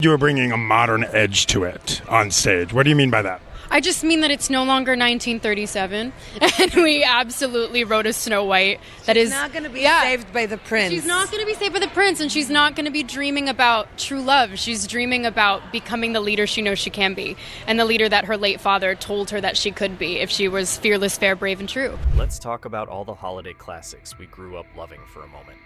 You were bringing a modern edge to it on stage. What do you mean by that? I just mean that it's no longer 1937, and we absolutely wrote a Snow White that She's is not going to be saved by the prince. She's not going to be saved by the prince, and she's not going to be dreaming about true love. She's dreaming about becoming the leader she knows she can be, and the leader that her late father told her that she could be if she was fearless, fair, brave, and true. Let's talk about all the holiday classics we grew up loving for a moment.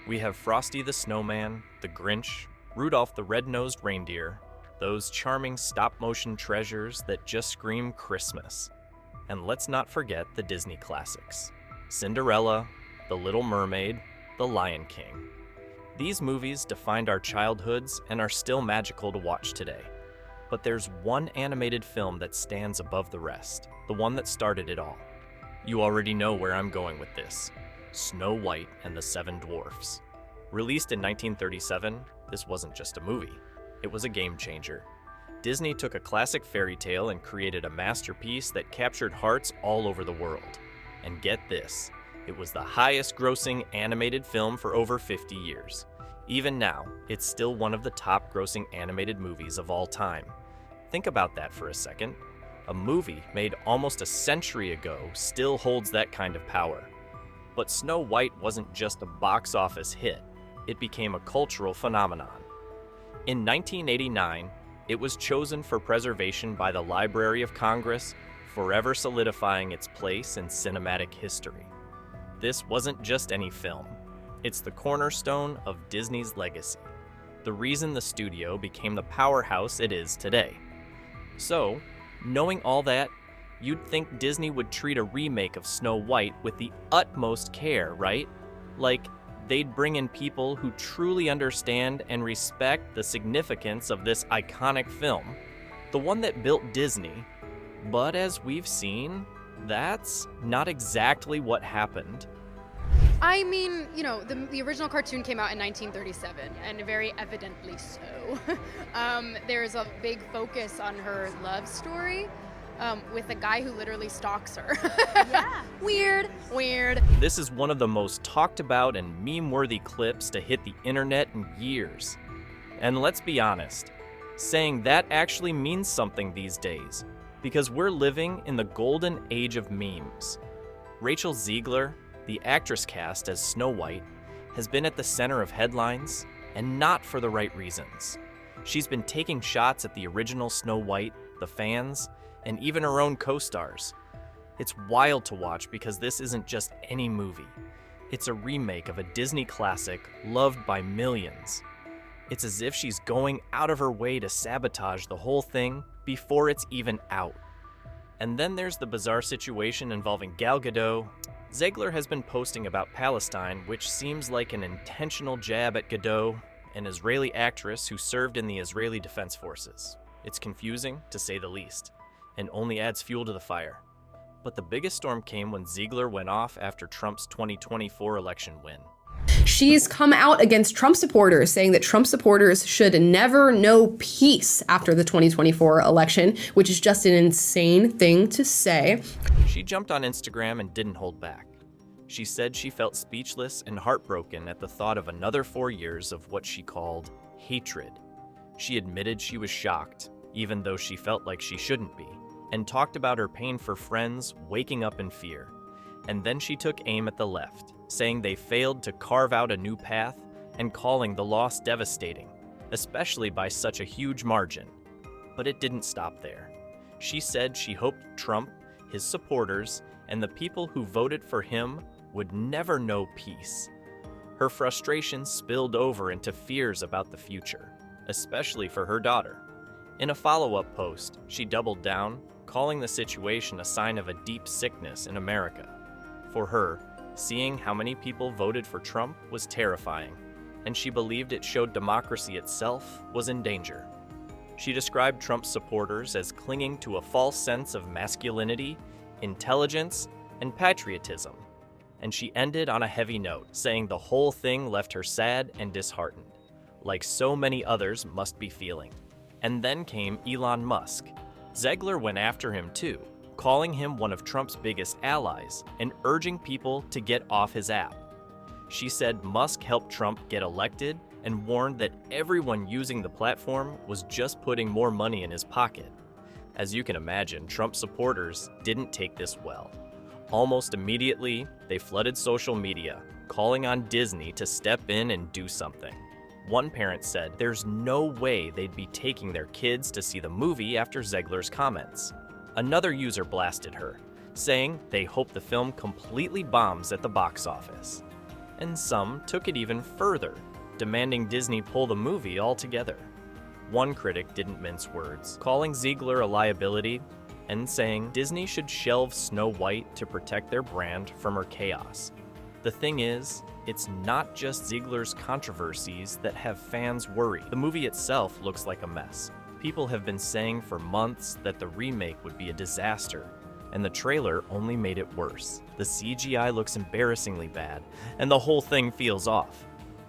We have Frosty the Snowman, the Grinch, Rudolph the Red-Nosed Reindeer, those charming stop-motion treasures that just scream Christmas. And let's not forget the Disney classics: Cinderella, The Little Mermaid, The Lion King. These movies defined our childhoods and are still magical to watch today. But there's one animated film that stands above the rest, the one that started it all. You already know where I'm going with this: Snow White and the Seven Dwarfs. Released in 1937, this wasn't just a movie. It was a game changer. Disney took a classic fairy tale and created a masterpiece that captured hearts all over the world. And get this, it was the highest grossing animated film for over 50 years. Even now, it's still one of the top grossing animated movies of all time. Think about that for a second. A movie made almost a century ago still holds that kind of power. But Snow White wasn't just a box office hit. It became a cultural phenomenon. In 1989, it was chosen for preservation by the Library of Congress, forever solidifying its place in cinematic history. This wasn't just any film. It's the cornerstone of Disney's legacy, the reason the studio became the powerhouse it is today. So, knowing all that, you'd think Disney would treat a remake of Snow White with the utmost care, right? Like, they'd bring in people who truly understand and respect the significance of this iconic film, the one that built Disney. But as we've seen, that's not exactly what happened. I mean, you know, the original cartoon came out in 1937, and very evidently so. There's a big focus on her love story with a guy who literally stalks her. Yeah. Weird. This is one of the most talked about and meme-worthy clips to hit the internet in years. And let's be honest, saying that actually means something these days, because we're living in the golden age of memes. Rachel Zegler, the actress cast as Snow White, has been at the center of headlines, and not for the right reasons. She's been taking shots at the original Snow White, the fans, and even her own co-stars. It's wild to watch because this isn't just any movie. It's a remake of a Disney classic loved by millions. It's as if she's going out of her way to sabotage the whole thing before it's even out. And then there's the bizarre situation involving Gal Gadot. Zegler has been posting about Palestine, which seems like an intentional jab at Gadot, an Israeli actress who served in the Israeli Defense Forces. It's confusing, to say the least, and only adds fuel to the fire. But the biggest storm came when Zegler went off after Trump's 2024 election win. She's come out against Trump supporters, saying that Trump supporters should never know peace after the 2024 election, which is just an insane thing to say. She jumped on Instagram and didn't hold back. She said she felt speechless and heartbroken at the thought of another 4 years of what she called hatred. She admitted she was shocked, even though she felt like she shouldn't be, and talked about her pain for friends waking up in fear. And then she took aim at the left, saying they failed to carve out a new path and calling the loss devastating, especially by such a huge margin. But it didn't stop there. She said she hoped Trump, his supporters, and the people who voted for him would never know peace. Her frustration spilled over into fears about the future, especially for her daughter. In a follow-up post, she doubled down, calling the situation a sign of a deep sickness in America. For her, seeing how many people voted for Trump was terrifying, and she believed it showed democracy itself was in danger. She described Trump's supporters as clinging to a false sense of masculinity, intelligence, and patriotism. And she ended on a heavy note, saying the whole thing left her sad and disheartened, like so many others must be feeling. And then came Elon Musk. Zegler went after him too, calling him one of Trump's biggest allies and urging people to get off his app. She said Musk helped Trump get elected and warned that everyone using the platform was just putting more money in his pocket. As you can imagine, Trump supporters didn't take this well. Almost immediately, they flooded social media, calling on Disney to step in and do something. One parent said there's no way they'd be taking their kids to see the movie after Zegler's comments. Another user blasted her, saying they hope the film completely bombs at the box office. And some took it even further, demanding Disney pull the movie altogether. One critic didn't mince words, calling Zegler a liability and saying Disney should shelve Snow White to protect their brand from her chaos. The thing is, it's not just Zegler's controversies that have fans worried. The movie itself looks like a mess. People have been saying for months that the remake would be a disaster, and the trailer only made it worse. The CGI looks embarrassingly bad, and the whole thing feels off.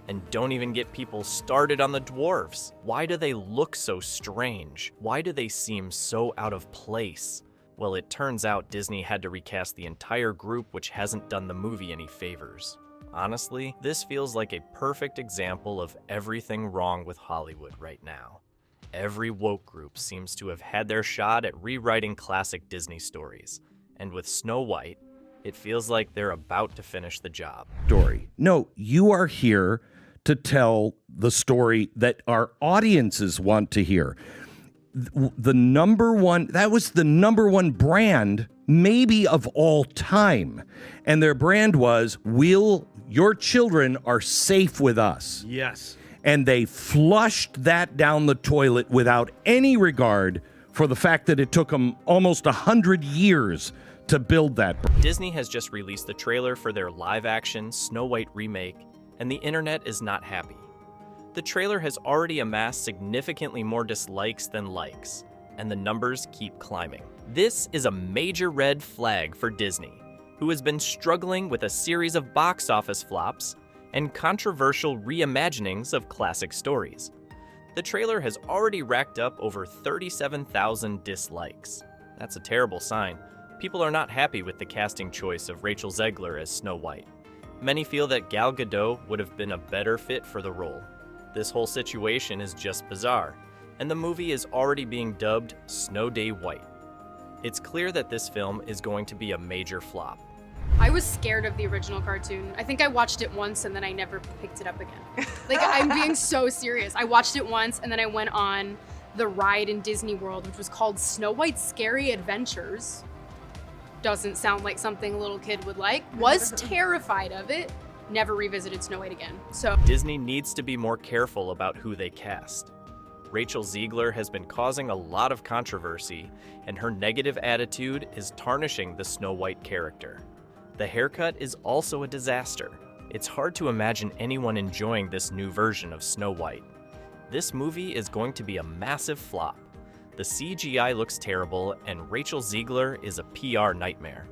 And don't even get people started on the dwarfs. Why do they look so strange? Why do they seem so out of place? Well, it turns out Disney had to recast the entire group, which hasn't done the movie any favors. Honestly, this feels like a perfect example of everything wrong with Hollywood right now. Every woke group seems to have had their shot at rewriting classic Disney stories. And with Snow White, it feels like they're about to finish the job. Story. No, you are here to tell the story that our audiences want to hear. That was the number one brand maybe of all time. And their brand was, your children are safe with us. Yes. And they flushed that down the toilet without any regard for the fact that it took them almost 100 years to build that. Disney has just released the trailer for their live-action Snow White remake, and the internet is not happy. The trailer has already amassed significantly more dislikes than likes, and the numbers keep climbing. This is a major red flag for Disney, who has been struggling with a series of box office flops and controversial reimaginings of classic stories. The trailer has already racked up over 37,000 dislikes. That's a terrible sign. People are not happy with the casting choice of Rachel Zegler as Snow White. Many feel that Gal Gadot would have been a better fit for the role. This whole situation is just bizarre, and the movie is already being dubbed Snow Day White. It's clear that this film is going to be a major flop. I was scared of the original cartoon. I think I watched it once and then I never picked it up again. Like, I'm being so serious. I watched it once and then I went on the ride in Disney World, which was called Snow White's Scary Adventures. Doesn't sound like something a little kid would like. Was terrified of it. Never revisited Snow White again. So Disney needs to be more careful about who they cast. Rachel Zegler has been causing a lot of controversy, and her negative attitude is tarnishing the Snow White character. The haircut is also a disaster. It's hard to imagine anyone enjoying this new version of Snow White. This movie is going to be a massive flop. The CGI looks terrible, and Rachel Zegler is a PR nightmare.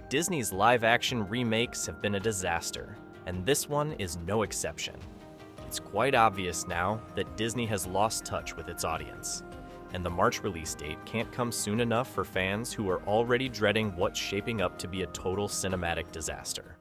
Disney's live-action remakes have been a disaster, and this one is no exception. It's quite obvious now that Disney has lost touch with its audience, and the March release date can't come soon enough for fans who are already dreading what's shaping up to be a total cinematic disaster.